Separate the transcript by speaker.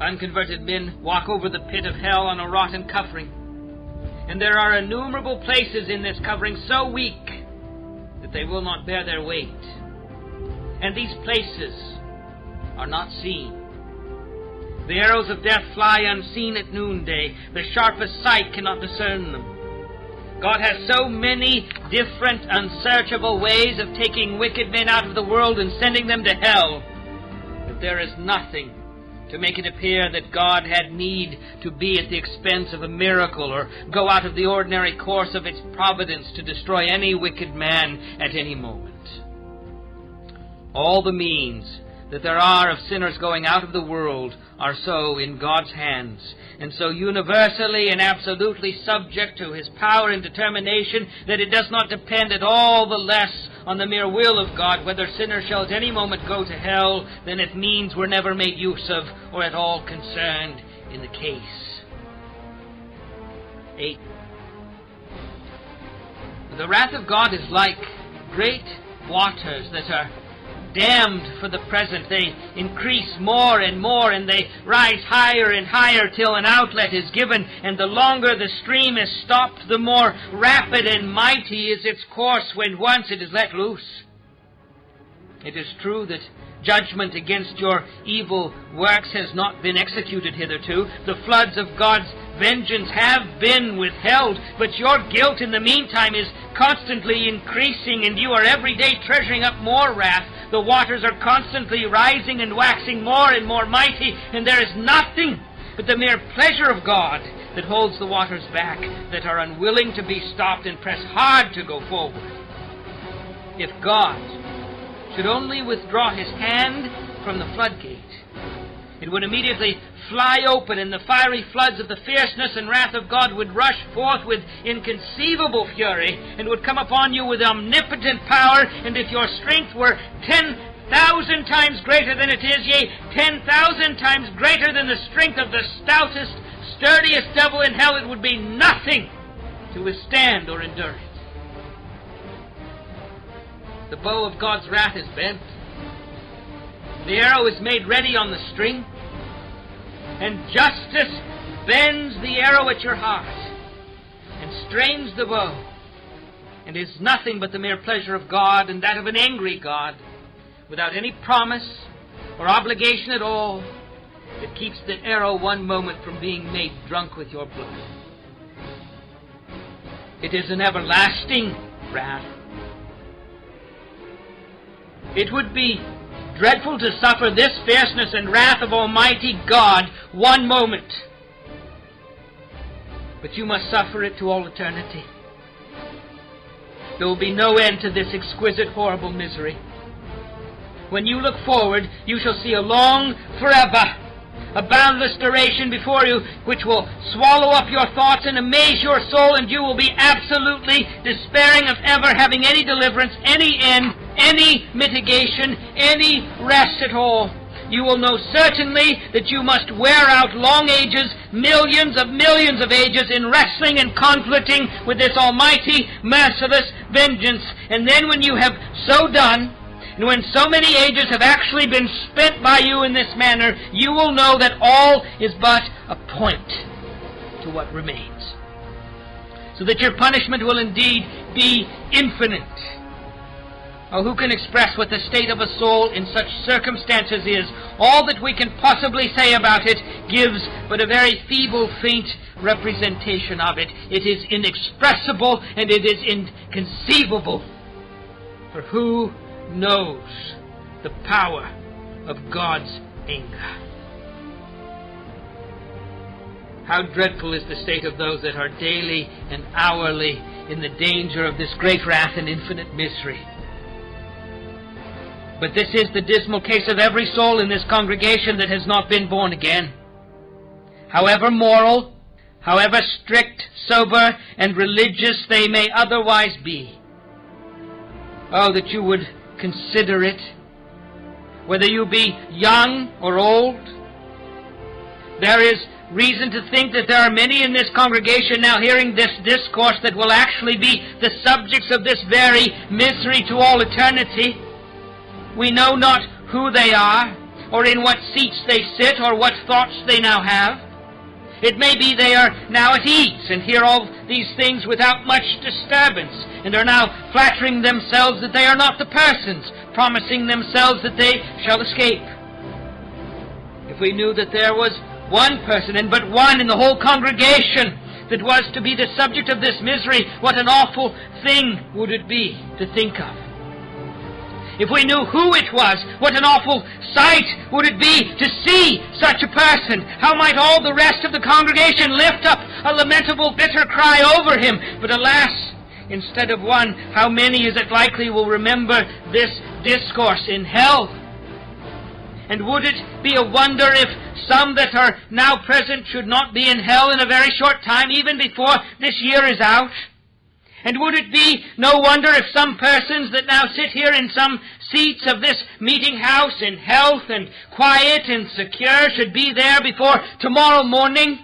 Speaker 1: Unconverted men walk over the pit of hell on a rotten covering, and there are innumerable places in this covering so weak that they will not bear their weight. And these places are not seen. The arrows of death fly unseen at noonday. The sharpest sight cannot discern them. God has so many different, unsearchable ways of taking wicked men out of the world and sending them to hell, that there is nothing to make it appear that God had need to be at the expense of a miracle or go out of the ordinary course of its providence to destroy any wicked man at any moment. All the means that there are of sinners going out of the world are so in God's hands, and so universally and absolutely subject to His power and determination that it does not depend at all the less on the mere will of God whether sinners shall at any moment go to hell than if means were never made use of or at all concerned in the case. 8. The wrath of God is like great waters that are dammed for the present. They increase more and more, and they rise higher and higher till an outlet is given, and the longer the stream is stopped, the more rapid and mighty is its course when once it is let loose. It is true that judgment against your evil works has not been executed hitherto. The floods of God's vengeance have been withheld, but your guilt in the meantime is constantly increasing, and you are every day treasuring up more wrath. The waters are constantly rising and waxing more and more mighty, and there is nothing but the mere pleasure of God that holds the waters back, that are unwilling to be stopped and press hard to go forward. If God should only withdraw His hand from the floodgate, it would immediately fly open, and the fiery floods of the fierceness and wrath of God would rush forth with inconceivable fury, and would come upon you with omnipotent power, and if your strength were 10,000 times greater than it is, yea, 10,000 times greater than the strength of the stoutest, sturdiest devil in hell, it would be nothing to withstand or endure it. The bow of God's wrath is bent. The arrow is made ready on the string, and justice bends the arrow at your heart and strains the bow, and is nothing but the mere pleasure of God, and that of an angry God, without any promise or obligation at all, that keeps the arrow one moment from being made drunk with your blood. It is an everlasting wrath. It would be dreadful to suffer this fierceness and wrath of Almighty God one moment, but you must suffer it to all eternity. There will be no end to this exquisite, horrible misery. When you look forward, you shall see a long forever, a boundless duration before you, which will swallow up your thoughts and amaze your soul, and you will be absolutely despairing of ever having any deliverance, any end, any mitigation, any rest at all. You will know certainly that you must wear out long ages, millions of ages, in wrestling and conflicting with this almighty, merciless vengeance. And then when you have so done, and when so many ages have actually been spent by you in this manner, you will know that all is but a point to what remains, so that your punishment will indeed be infinite. Oh, who can express what the state of a soul in such circumstances is? All that we can possibly say about it gives but a very feeble, faint representation of it. It is inexpressible and it is inconceivable. For who knows the power of God's anger? How dreadful is the state of those that are daily and hourly in the danger of this great wrath and infinite misery. But this is the dismal case of every soul in this congregation that has not been born again. However moral, however strict, sober, and religious they may otherwise be. Oh, that you would consider it, whether you be young or old. There is reason to think that there are many in this congregation now hearing this discourse that will actually be the subjects of this very misery to all eternity. We know not who they are, or in what seats they sit, or what thoughts they now have. It may be they are now at ease and hear all these things without much disturbance, and are now flattering themselves that they are not the persons, promising themselves that they shall escape. If we knew that there was one person, and but one in the whole congregation, that was to be the subject of this misery, what an awful thing would it be to think of. If we knew who it was, what an awful sight would it be to see such a person. How might all the rest of the congregation lift up a lamentable, bitter cry over him. But alas, instead of one, how many is it likely will remember this discourse in hell? And would it be a wonder if some that are now present should not be in hell in a very short time, even before this year is out? And would it be no wonder if some persons that now sit here in some seats of this meeting house in health and quiet and secure should be there before tomorrow morning?